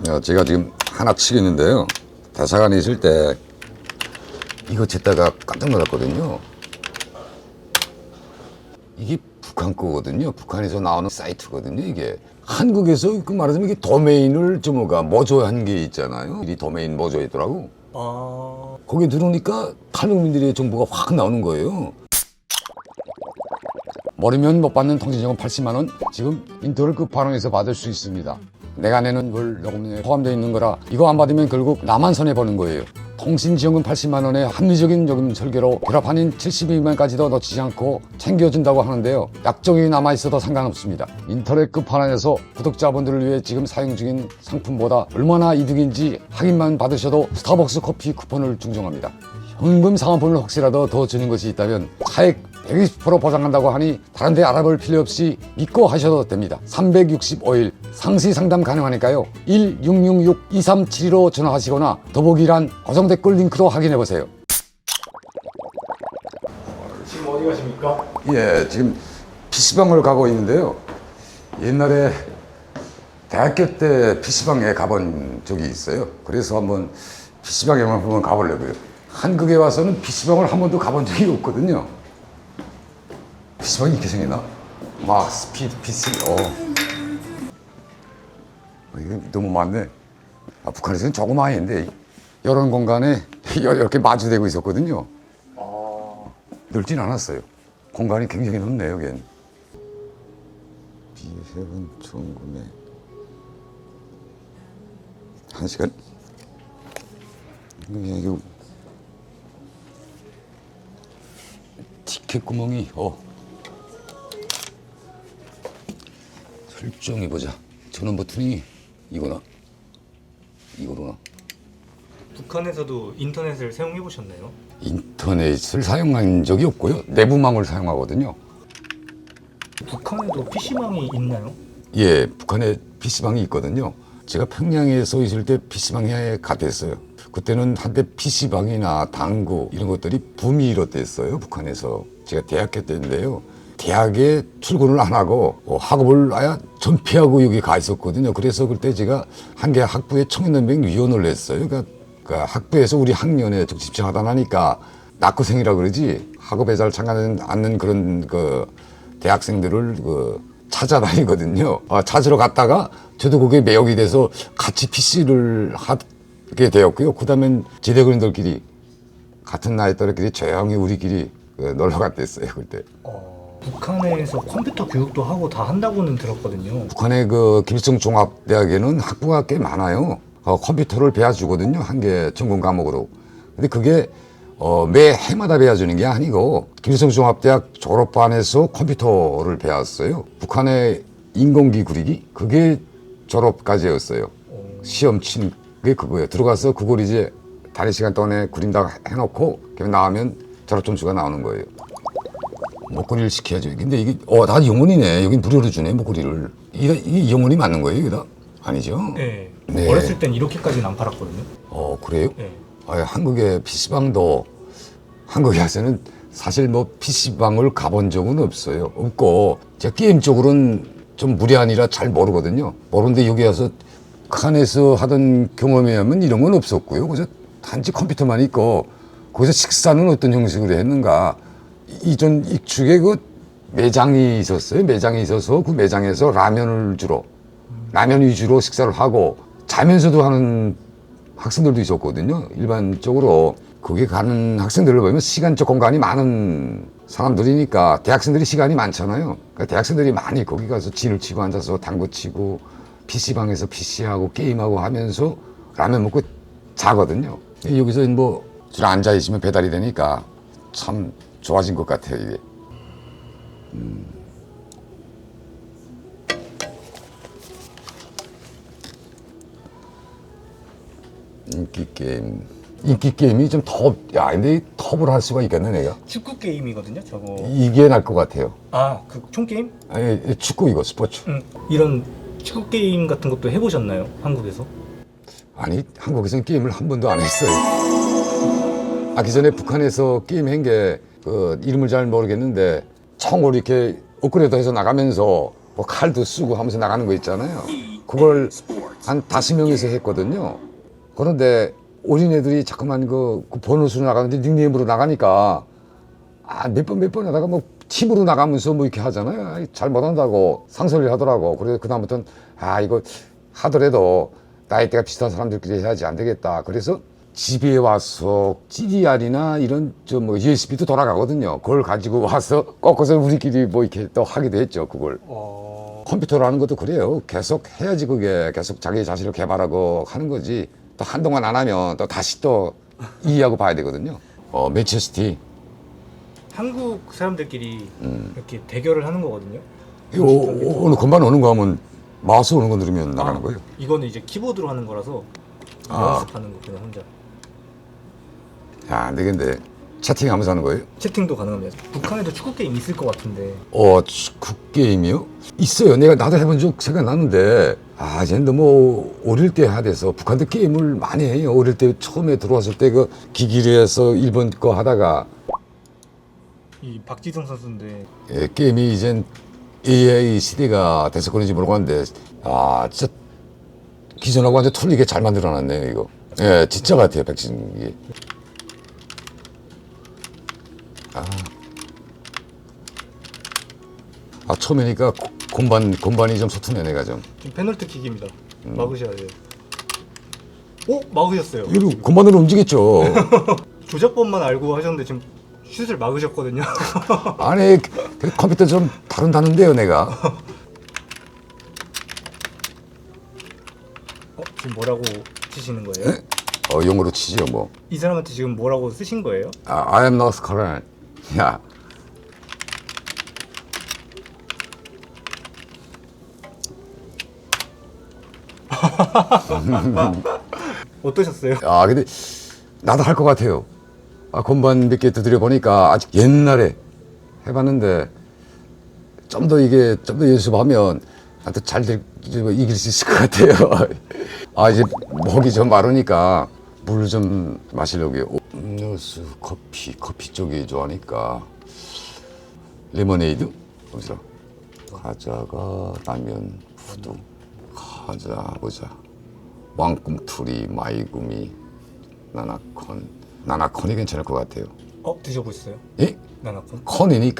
제가 지금 하나 치겠는데요. 대사관에 있을 때 이거 쳤다가 깜짝 놀랐거든요. 이게 북한 거거든요. 북한에서 나오는 사이트거든요. 이게 한국에서 그 말하자면 이게 도메인을 좀 뭐가 모조한 게 있잖아요. 이 도메인 모조했더라고. 거기 들어오니까 탈북민들의 정보가 확 나오는 거예요. 모르면 못 받는 통신요금 80만 원 지금 인터넷 끝판왕에서 받을 수 있습니다. 내가 내는 월 요금에 포함되어 있는 거라 이거 안 받으면 결국 나만 손해보는 거예요. 통신지원금 80만 원에 합리적인 요금 설계로 결합한인 72만까지도 놓치지 않고 챙겨준다고 하는데요. 약정이 남아있어도 상관없습니다. 인터넷 끝판왕에서 구독자분들을 위해 지금 사용 중인 상품보다 얼마나 이득인지 확인만 받으셔도 스타벅스 커피 쿠폰을 증정합니다. 현금 상환품을 혹시라도 더 주는 것이 있다면 차액 120% 보장한다고 하니 다른 데 알아볼 필요 없이 믿고 하셔도 됩니다. 365일 상시 상담 가능하니까요. 1666-2372로 전화하시거나 더보기란 고정 댓글 링크로 확인해보세요. 지금 어디 가십니까? 예, 지금 PC방을 가고 있는데요. 옛날에 대학교 때 PC방에 가본 적이 있어요. 그래서 한번 PC방에 한번 가보려고요. 한국에 와서는 PC방을 한 번도 가본 적이 없거든요. PC방이 이렇게 생겼나? 막 스피드 PC, 이게 너무 많네. 북한에서는 조그마한 애인데 이런 공간에 이렇게 마주대고 있었거든요. 넓진 않았어요. 공간이 굉장히 넓네요, 여긴. 비회원 총구매 1시간? 이거 티켓 구멍이 설정해 보자. 전원 버튼이 이거구나. 북한에서도 인터넷을 사용해 보셨나요? 인터넷을 사용한 적이 없고요. 내부망을 사용하거든요. 북한에도 PC방이 있나요? 예, 북한에 PC방이 있거든요. 제가 평양에 서 있을 때 PC방에 갔댔어요. 그때는 한때 PC방이나 당구 이런 것들이 붐이 일었댔어요. 북한에서. 제가 대학교 때인데요. 대학에 출근을 안 하고 학업을 아예 전폐하고 여기 가 있었거든요. 그래서 그때 제가 한개 학부의 청년연맹 위원을 했어요. 그러니까 학부에서 우리 학년에 집중하다 나니까 낙고생이라 그러지 학업에 잘 참가하지 않는 그런 그 대학생들을 찾아다니거든요. 찾으러 갔다가 저도 거기에 매혹이 돼서 같이 PC를 하게 되었고요. 그 다음엔 지대그린들끼리 같은 나이 또래끼리 조용히 우리끼리 놀러 갔댔어요. 그때. 북한에서 컴퓨터 교육도 하고 다 한다고는 들었거든요. 북한의 그 김일성종합대학에는 학부가 꽤 많아요. 컴퓨터를 배워주거든요. 한 개 전공 과목으로. 근데 그게 매 해마다 배워주는 게 아니고 김일성종합대학 졸업반에서 컴퓨터를 배웠어요. 북한의 인공기 그리기 그게 졸업까지였어요. 시험 친 게 그거예요. 들어가서 그걸 이제 다른 시간 동안에 그린다 해놓고 나오면 졸업 점수가 나오는 거예요. 목걸이를 시켜야죠. 근데 이게 다 영원이네. 여긴 무료로 주네 목걸이를. 이게 영원이 맞는 거예요, 이게 다? 아니죠? 네. 네. 어렸을 땐 이렇게까지는 안 팔았거든요. 그래요? 네. 한국의 PC방도 한국에 와서는 사실 뭐 PC방을 가본 적은 없어요. 없고 제가 게임 쪽으로는 좀 무례한이라 잘 모르거든요. 모르는데 여기 와서 북한에서 하던 경험에 하면 이런 건 없었고요. 그래서 단지 컴퓨터만 있고 거기서 식사는 어떤 형식으로 했는가. 이전 익축에 그 매장이 있었어요. 매장이 있어서 그 매장에서 라면 위주로 식사를 하고 자면서도 하는 학생들도 있었거든요. 일반적으로 거기 가는 학생들을 보면 시간적 공간이 많은 사람들이니까 대학생들이 시간이 많잖아요. 그러니까 대학생들이 많이 거기 가서 진을 치고 앉아서 당구 치고 PC방에서 PC하고 게임하고 하면서 라면 먹고 자거든요. 여기서 뭐 줄 앉아 있으면 배달이 되니까 참 좋아진 것 같아요, 이게. 인기 게임이 좀 근데 텁을 할 수가 있겠네, 내가. 축구 게임이거든요, 저거. 이게 날 것 같아요. 그 총게임? 아니, 축구 이거, 스포츠. 이런 축구 게임 같은 것도 해보셨나요, 한국에서? 아니, 한국에서는 게임을 한 번도 안 했어요. 그 전에 북한에서 게임 한 게, 이름을 잘 모르겠는데, 총을 이렇게 업그레이드 해서 나가면서, 뭐 칼도 쓰고 하면서 나가는 거 있잖아요. 그걸 한 5명이서 했거든요. 그런데 어린애들이 자꾸만 그 번호수로 나가는데 닉네임으로 나가니까 몇 번 하다가 뭐 팀으로 나가면서 뭐 이렇게 하잖아요. 아이, 잘 못한다고 상소리를 하더라고. 그래서 그다음부터는 이거 하더라도 나이대가 비슷한 사람들끼리 해야지 안 되겠다. 그래서 집에 와서 CDR이나 이런 뭐 USB도 돌아가거든요. 그걸 가지고 와서 꺾어서 우리끼리 뭐 이렇게 또 하기도 했죠. 그걸. 컴퓨터라는 것도 그래요. 계속 해야지 그게 계속 자기 자신을 개발하고 하는 거지. 또 한동안 안 하면 또 다시 또 이해하고 봐야 되거든요. 매체시티. 한국 사람들끼리 이렇게 대결을 하는 거거든요. 이거 어느 건반 오는 거 하면 마우스 오는 거 누르면 나가는 거예요. 이거는 이제 키보드로 하는 거라서 아. 연습하는 거 그냥 혼자. 야, 안 되겠네. 채팅하면서 하는 거예요? 채팅도 가능합니다. 북한에도 축구 게임 있을 것 같은데. 축구 게임이요? 있어요. 나도 해본 적 생각나는데, 이제는 너무 어릴 때 하대서 북한도 게임을 많이 해요. 어릴 때 처음에 들어왔을 때 그 기기리에서 일본 거 하다가, 이 박지성 선수인데 게임이 이젠 AI 시대가 돼서 그런지 모르겠는데, 진짜 기존하고 완전 틀리게 잘 만들어놨네요, 이거. 예, 진짜 같아요, 백신이. 처음이니까 곤반이 좀 서투네, 내가 좀. 지금 페널티 킥입니다. 막으셔야 돼요. 오? 막으셨어요. 이거 곤반으로 움직였죠. 조작법만 알고 하셨는데 지금 슛을 막으셨거든요. 아니, 그 컴퓨터 좀 다룬다는데요, 내가. 지금 뭐라고 치시는 거예요? 용어로 치죠, 뭐. 이 사람한테 지금 뭐라고 쓰신 거예요? I am not Korean. 야. 어떠셨어요? 근데 나도 할 것 같아요. 건반 몇 개 두드려 보니까 아직 옛날에 해봤는데 좀 더 연습하면 나한테 이길 수 있을 것 같아요. 이제 목이 좀 마르니까 물 좀 마시려고요. 음료수, 커피 쪽이 좋아하니까 레모네이드? 보자. 과자가 라면, 푸드. 과자 보자. 왕꿈투리, 마이구미, 나나콘이 괜찮을 것 같아요. 드셔보셨어요? 예? 나나콘? 컨이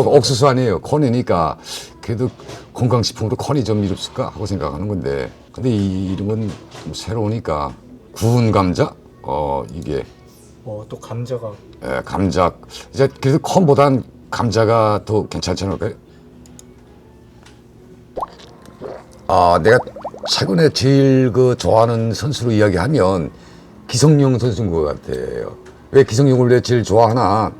옥수수 아니에요. 컨이니까 그래도 건강식품으로 컨이 좀 이롭을까 하고 생각하는 건데, 근데 이 이름은 좀 새로우니까 구운 감자? 이게 또 감자가. 감자. 이제 그래도 컨보단 감자가 더 괜찮지 않을까요? 내가 최근에 제일 좋아하는 선수로 이야기하면 기성용 선수인 것 같아요. 왜 기성용을 왜 제일 좋아하나?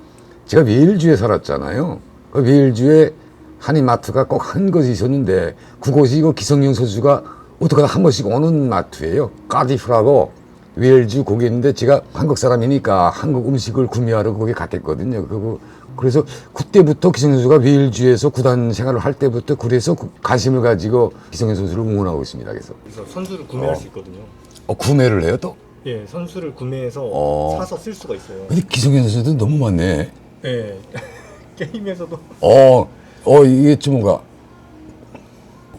제가 웨일주에 살았잖아요. 그 웨일주에 한인마트가 꼭 한 곳이 있었는데 그곳이 기성용 선수가 어떻게나 한 번씩 오는 마트예요. 카디프라고 웨일주 거기 있는데 제가 한국 사람이니까 한국 음식을 구매하러 거기 갔겠거든요. 그래서 그때부터 기성용 선수가 웨일주에서 구단 생활을 할 때부터 그래서 관심을 가지고 기성용 선수를 응원하고 있습니다. 그래서 선수를 구매할 수 있거든요. 구매를 해요 또? 예, 선수를 구매해서 사서 쓸 수가 있어요. 근데 기성용 선수도 너무 많네. 예. 게임에서도. 이게 좀 뭔가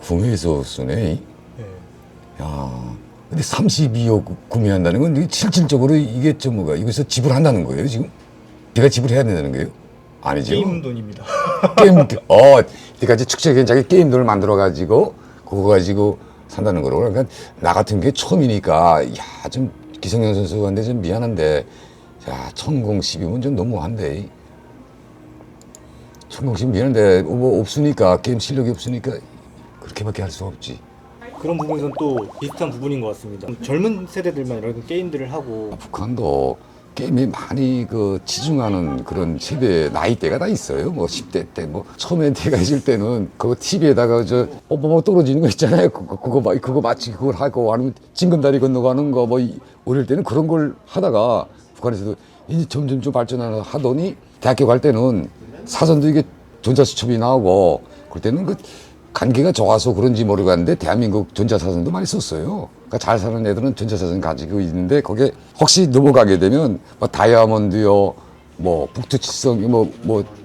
구매해서 쓰네. 예. 야, 근데 32억 구매한다는 건 이게 실질적으로 이게 좀 뭔가 이것서 지불한다는 거예요 지금? 제가 지불해야 된다는 거예요? 아니죠. 게임 돈입니다. 그러니까 이제 축제견장에 게임 돈을 만들어 가지고 그거 가지고 산다는 거로. 그러니까 나 같은 게 처음이니까 좀 기성용 선수한테 좀 미안한데, 천공 10이면 좀 너무한데. 천공 10 미안한데 뭐 없으니까 게임 실력이 없으니까 그렇게밖에 할 수 없지. 그런 부분에서는 또 비슷한 부분인 것 같습니다. 젊은 세대들만 이런 게임들을 하고. 북한도 게임에 많이 치중하는 그런 세대 나이대가 다 있어요. 뭐 10대 때 처음에 내가 있을 때는 TV에다가 뽀뽀 떨어지는 거 있잖아요. 그거 마치 그걸 하고 아니면 징검다리 건너가는 거 어릴 때는 그런 걸 하다가 북한에서도 이제 점점 좀 발전하더니 대학교 갈 때는 사전도 이게 전자수첩이 나오고 그럴 때는 관계가 좋아서 그런지 모르겠는데 대한민국 전자사전도 많이 썼어요. 그러니까 잘 사는 애들은 전자사전 가지고 있는데 거기에 혹시 넘어가게 되면 다이아몬드요, 북두칠성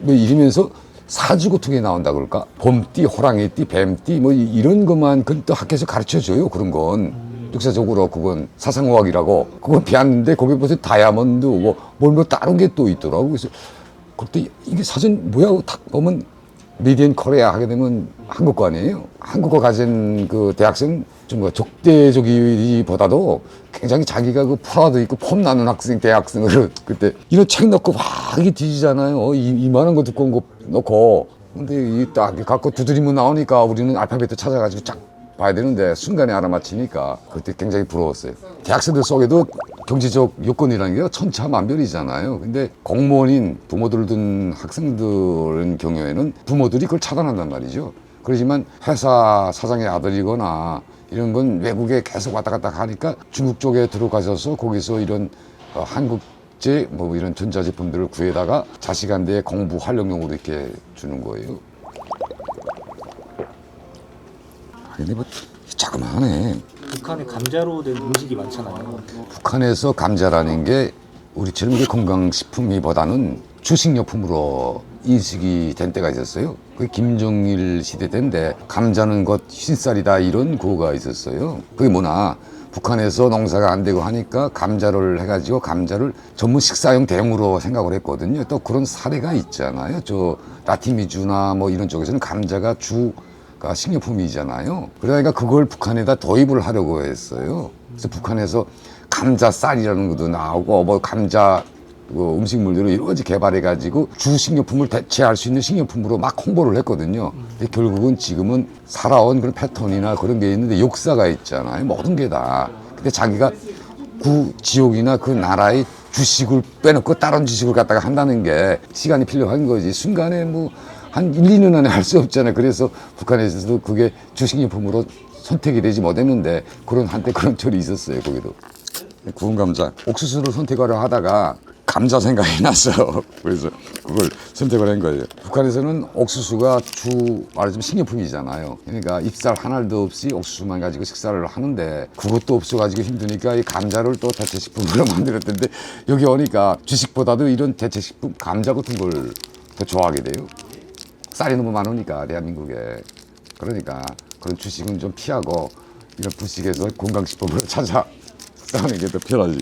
이러면서 사지고통이 나온다 그럴까? 봄띠, 호랑이띠, 뱀띠 뭐 이런 것만 그건 또 학교에서 가르쳐줘요. 그런 건 역사적으로 그건 사상어학이라고 그건 배웠는데 거기 무슨 다이아몬드 뭐 다른 게 또 있더라고. 그래서 그때 이게 사전 뭐야? 딱 보면 미디언 코리아 하게 되면 한국어 아니에요? 한국어 가진 그 대학생 좀 적대적이보다도 굉장히 자기가 그 프라도 있고 폼 나는 학생, 대학생으로 그때 이런 책 넣고 막 이게 뒤지잖아요. 이만한 거 두꺼운 거 넣고. 근데 이 딱 갖고 두드리면 나오니까 우리는 알파벳도 찾아가지고 쫙 봐야 되는데 순간에 알아맞히니까 그때 굉장히 부러웠어요. 대학생들 속에도 경제적 요건이라는 게 천차만별이잖아요. 근데 공무원인 부모들 둔 학생들의 경우에는 부모들이 그걸 차단한단 말이죠. 그렇지만 회사 사장의 아들이거나 이런 건 외국에 계속 왔다 갔다 하니까 중국 쪽에 들어가셔서 거기서 이런 한국제 뭐 이런 전자제품들을 구해다가 자식한테 공부 활용용으로 이렇게 주는 거예요. 근데 뭐 자그마하네. 북한에 감자로 된 음식이 많잖아요. 북한에서 감자라는 게 우리처럼 이게 건강식품이보다는 주식료품으로 인식이 된 때가 있었어요. 그게 김정일 시대 때인데 감자는 곧 흰쌀이다 이런 구호가 있었어요. 그게 뭐나 북한에서 농사가 안 되고 하니까 감자를 해가지고 감자를 전문 식사용 대용으로 생각을 했거든요. 또 그런 사례가 있잖아요. 저 라티미주나 뭐 이런 쪽에서는 감자가 식료품이잖아요. 그러니까 그걸 북한에다 도입을 하려고 했어요. 그래서 북한에서 감자쌀이라는 것도 나오고 뭐 감자 음식물들을 여러 가지 개발해가지고 주 식료품을 대체할 수 있는 식료품으로 막 홍보를 했거든요. 근데 결국은 지금은 살아온 그런 패턴이나 그런 게 있는데 역사가 있잖아요. 모든 게 다. 근데 자기가 그 지역이나 그 나라의 주식을 빼놓고 다른 주식을 갖다가 한다는 게 시간이 필요한 거지. 순간에 뭐 한 1, 2년 안에 할 수 없잖아요. 그래서 북한에서도 그게 주식료품으로 선택이 되지 못했는데 한때 그런 철이 있었어요. 거기도. 구운 감자. 옥수수를 선택하려 하다가 감자 생각이 났어. 그래서 그걸 선택을 한 거예요. 북한에서는 옥수수가 말하자면 식료품이잖아요. 그러니까 잎살 하나도 없이 옥수수만 가지고 식사를 하는데 그것도 없어가지고 힘드니까 이 감자를 또 대체식품으로 만들었던데 여기 오니까 주식보다도 이런 대체식품 감자 같은 걸 더 좋아하게 돼요. 쌀이 너무 많으니까 대한민국에. 그러니까 그런 주식은 좀 피하고 이런 부식에서 건강식품으로 찾아 싸우는 게 더 편하지.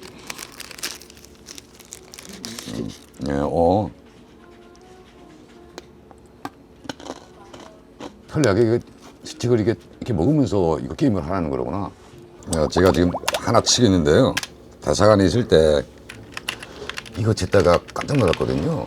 편리하게 스틱을 이렇게 먹으면서 이거 게임을 하라는 거로구나. 제가 지금 하나 치겠는데요. 대사관에 있을 때 이거 쳤다가 깜짝 놀랐거든요.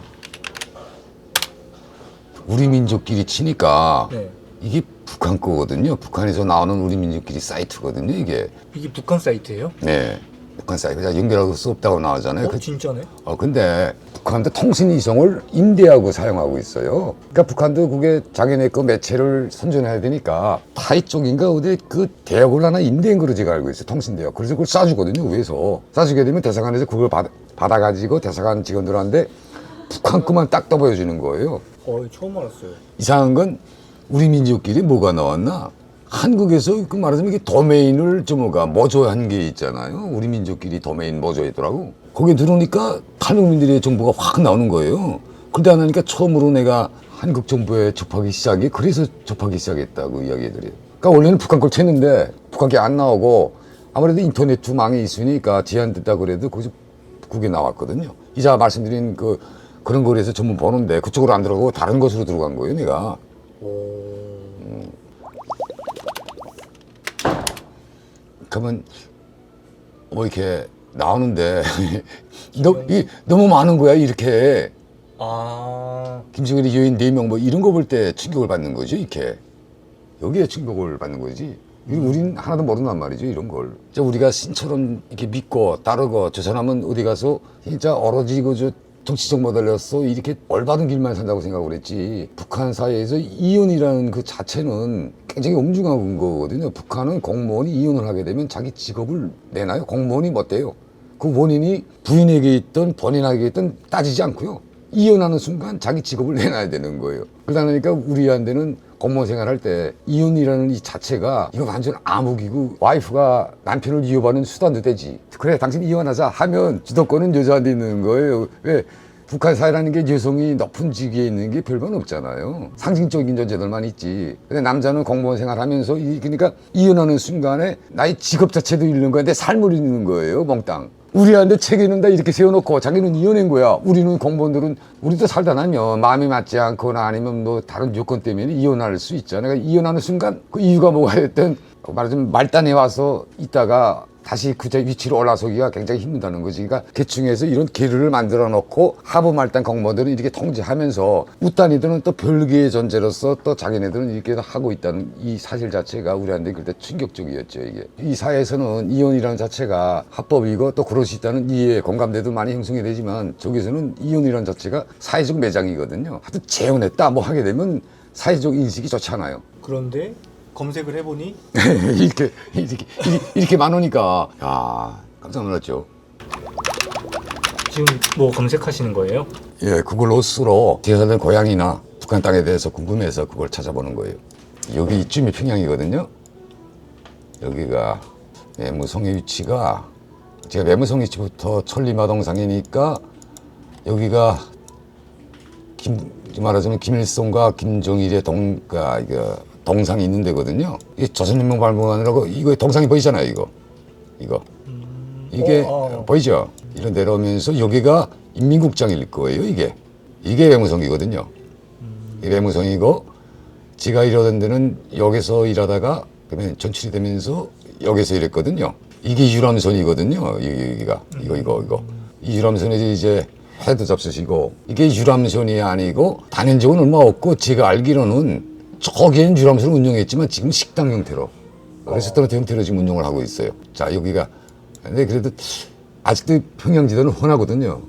우리 민족끼리 치니까 네. 이게 북한 거거든요. 북한에서 나오는 우리 민족끼리 사이트거든요, 이게. 이게 북한 사이트예요? 네. 북한 사이트. 연결할 수 없다고 나오잖아요. 진짜네? 근데 북한도 통신 이송을 임대하고 사용하고 있어요. 그러니까 북한도 그게 자기네 그 매체를 선전해야 되니까 타이 쪽인가 어디 그 대역을 하나 임대한 거로 제가 알고 있어요. 통신대역. 그래서 그걸 싸주거든요, 위에서. 싸주게 되면 대사관에서 그걸 받아가지고 대사관 직원들한테 북한 것만 딱 떠보여주는 거예요. 처음 알았어요. 이상한 건 우리 민족끼리 뭐가 나왔나? 한국에서 그 말하자면 이게 도메인을 모조한 게 있잖아요. 우리 민족끼리 도메인 모조했더라고. 거기에 들어오니까 탈북민들의 정보가 확 나오는 거예요. 그러다 나니까 처음으로 내가 한국 정부에 접하기 시작해. 그래서 접하기 시작했다고 이야기들이. 그러니까 원래는 북한 걸 쳤는데 북한 게 안 나오고 아무래도 인터넷 망이 있으니까 제한 됐다 그래도 거기서 그게 나왔거든요. 이자 말씀드린 그런 거리에서 전문 보는데 그쪽으로 안 들어가고 다른 곳으로 들어간 거예요, 내가. 그러면 뭐 이렇게 나오는데 너무 많은 거야, 이렇게. 김정일이 여인 4명 뭐 이런 거 볼 때 충격을 받는 거죠, 이렇게. 여기에 충격을 받는 거지. 우린 하나도 모른단 말이죠, 이런 걸. 우리가 신처럼 이렇게 믿고 따르고 저 사람은 어디 가서 진짜 오로지 정치적 모델로서 이렇게 올바른 길만 산다고 생각을 했지. 북한 사회에서 이혼이라는 그 자체는 굉장히 엄중한 거거든요. 북한은 공무원이 이혼을 하게 되면 자기 직업을 내놔요. 공무원이 못 돼요. 그 원인이 부인에게 있든 본인에게 있든 따지지 않고요. 이혼하는 순간 자기 직업을 내놔야 되는 거예요. 그러다 보니까 우리한테는 공무원 생활할 때 이혼이라는 이 자체가 이거 완전 암흑이고 와이프가 남편을 이혼하는 수단도 되지. 그래 당신 이혼하자 하면 주도권은 여자한테 있는 거예요. 왜? 북한 사회라는 게 여성이 높은 직위에 있는 게 별반 없잖아요. 상징적인 존재들만 있지. 근데 남자는 공무원 생활하면서 그러니까 이혼하는 순간에 나의 직업 자체도 잃는 거야. 내 삶을 잃는 거예요. 몽땅. 우리한테 책임은 다 이렇게 세워놓고 자기는 이혼한 거야. 우리는 공무원들은 우리도 살다 나면 마음이 맞지 않거나 아니면 뭐 다른 요건 때문에 이혼할 수 있잖아요. 그러니까 이혼하는 순간 그 이유가 뭐가 됐든 말하자면 말단에 와서 있다가 다시 그 위치로 올라서기가 굉장히 힘들다는 거지. 그러니까 계층에서 이런 계류를 만들어 놓고 하부 말단 공무원들은 이렇게 통제하면서 우단이들은 또 별개의 존재로서 또 자기네들은 이렇게 하고 있다는 이 사실 자체가 우리한테 그때 충격적이었죠. 이게 이 사회에서는 이혼이라는 자체가 합법이고 또 그럴 수 있다는 이해 공감대도 많이 형성이 되지만 저기서는 이혼이라는 자체가 사회적 매장이거든요. 하여튼 재혼했다 뭐 하게 되면 사회적 인식이 좋지 않아요. 그런데 검색을 해보니 이렇게 많으니까 야 깜짝 놀랐죠. 지금 뭐 검색하시는 거예요? 예, 그걸로스로 제사된 고향이나 북한 땅에 대해서 궁금해서 그걸 찾아보는 거예요. 여기 이쯤이 평양이거든요. 여기가 매무성의 위치가 제가 매무성 위치부터 천리마동상이니까 여기가 말하자면 김일성과 김정일의 동상이 있는 데거든요. 이게 조선인民발굴관이라고 이거 동상이 보이잖아요. 이거 이게 보이죠? 이런 데로 오면서 여기가 인민국장일 거예요. 이게 외무성이거든요. 이게 외무성이고 제가 일하던 데는 여기서 일하다가 그러면 전출이 되면서 여기서 일했거든요. 이게 유람선이거든요. 여기가 이거 이 유람선이 이제 해도 잡수시고 이게 유람선이 아니고 다닌 적은 얼마 없고 제가 알기로는 저기엔 유람선을 운영했지만 지금 식당 형태로 레스토랑 형태로 지금 운영을 하고 있어요. 자 여기가 근데 그래도 아직도 평양지도는 훤하거든요.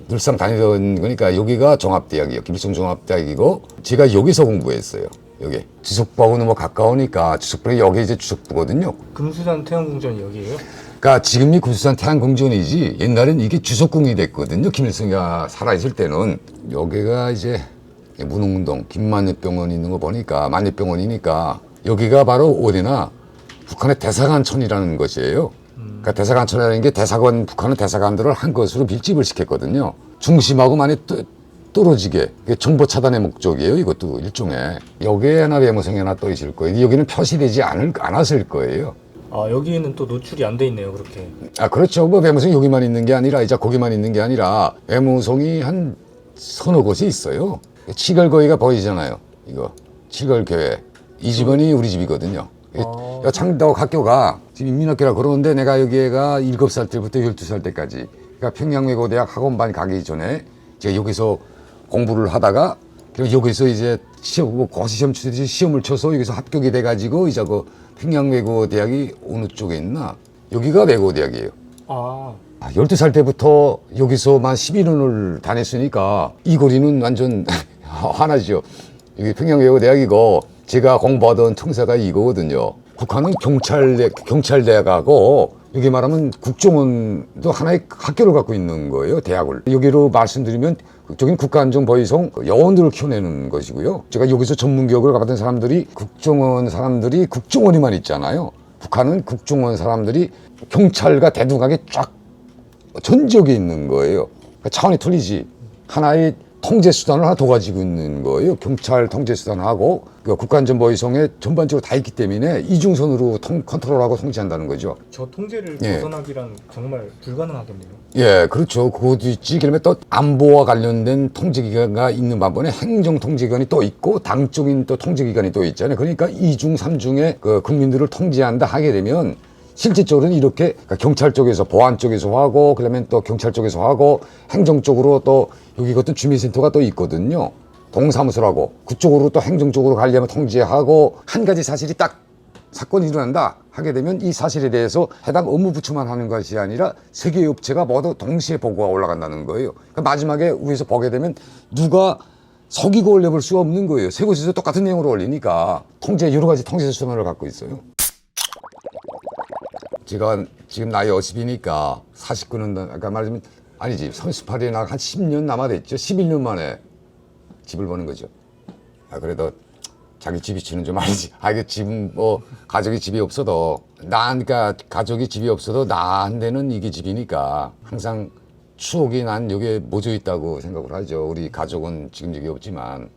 늘상 다니던 거니까 여기가 종합대학이에요. 김일성 종합대학이고 제가 여기서 공부했어요. 여기 주석부하고는 뭐 가까우니까 주석부가 여기 이제 주석부거든요. 금수산 태양궁전이 여기예요? 그러니까 지금이 금수산 태양궁전이지 옛날엔 이게 주석궁이 됐거든요. 김일성이 살아있을 때는 여기가 이제 문흥동 김만엽병원 있는 거 보니까 만엽병원이니까 여기가 바로 어디나 북한의 대사관촌이라는 것이에요. 그러니까 대사관촌이라는 게 북한은 대사관들을 한 것으로 밀집을 시켰거든요. 중심하고 많이 떨어지게 정보 차단의 목적이에요. 이것도 일종의 여기에 하나 외무성이 하나 또 있을 거예요. 여기는 표시되지 않았을 거예요. 아 여기에는 또 노출이 안 돼 있네요. 그렇게. 그렇죠. 뭐 외무성이 여기만 있는 게 아니라 이제 거기만 있는 게 아니라 외무성이 한 서너 곳이 있어요. 칠걸교회가 보이잖아요. 이거 칠걸교회 이 집안이 우리 집이거든요. 창덕 학교가 지금 인민학교라 그러는데 내가 여기가 7살 때부터 12살 때까지 그러니까 평양외고대학 학원반 가기 전에 제가 여기서 공부를 하다가 여기서 이제 고시시험 치듯이 시험을 쳐서 여기서 합격이 돼가지고 이제 그 평양외고대학이 어느 쪽에 있나 여기가 외고대학이에요. 12살 때부터 여기서만 11년을 다녔으니까 이 거리는 완전 하나죠. 여기 평양외고대학이고 제가 공부하던 청사가 이거거든요. 북한은 경찰대학하고 여기 말하면 국정원도 하나의 학교를 갖고 있는 거예요. 대학을. 여기로 말씀드리면 저긴 국가안전보위성 여원들을 키워내는 것이고요. 제가 여기서 전문교육을 가봤던 사람들이 국정원 사람들이 국정원이만 있잖아요. 북한은 국정원 사람들이 경찰과 대등하게 쫙 전지역에 있는 거예요. 그러니까 차원이 틀리지. 하나의 통제 수단을 하나 더 가지고 있는 거예요. 경찰 통제 수단하고 국가안전보위성에 전반적으로 다 있기 때문에 이중선으로 컨트롤하고 통제한다는 거죠. 저 통제를 벗어나기란 정말 불가능하겠네요. 예, 그렇죠. 그것도 있지. 그러면 또 안보와 관련된 통제기관이 있는 반면에 행정통제기관이 또 있고 당적인 또 통제기관이 또 있잖아요. 그러니까 이중 삼중의 그 국민들을 통제한다 하게 되면 실질적으로는 이렇게 경찰 쪽에서 보안 쪽에서 하고 그러면 또 경찰 쪽에서 하고 행정 쪽으로 또 여기 같은 주민센터가 또 있거든요. 동사무소라고 그쪽으로 또 행정 쪽으로 가려면 통제하고 한 가지 사실이 딱 사건이 일어난다 하게 되면 이 사실에 대해서 해당 업무 부처만 하는 것이 아니라 세 개의 업체가 모두 동시에 보고가 올라간다는 거예요. 그러니까 마지막에 위에서 보게 되면 누가 속이고 올려볼 수가 없는 거예요. 세 곳에서 똑같은 내용으로 올리니까 여러 가지 통제 수단을 갖고 있어요. 제가 지금 나이 50이니까 49년, 그러니까 말하자면, 아니지, 38에 나 한 10년 남아됐죠. 11년 만에 집을 버는 거죠. 그래도 자기 집이 주는 좀 아니지. 이게 집은 뭐, 가족이 집이 없어도, 그러니까 가족이 집이 없어도 나한테는 이게 집이니까 항상 추억이 난 여기에 묻어 있다고 생각을 하죠. 우리 가족은 지금 여기 없지만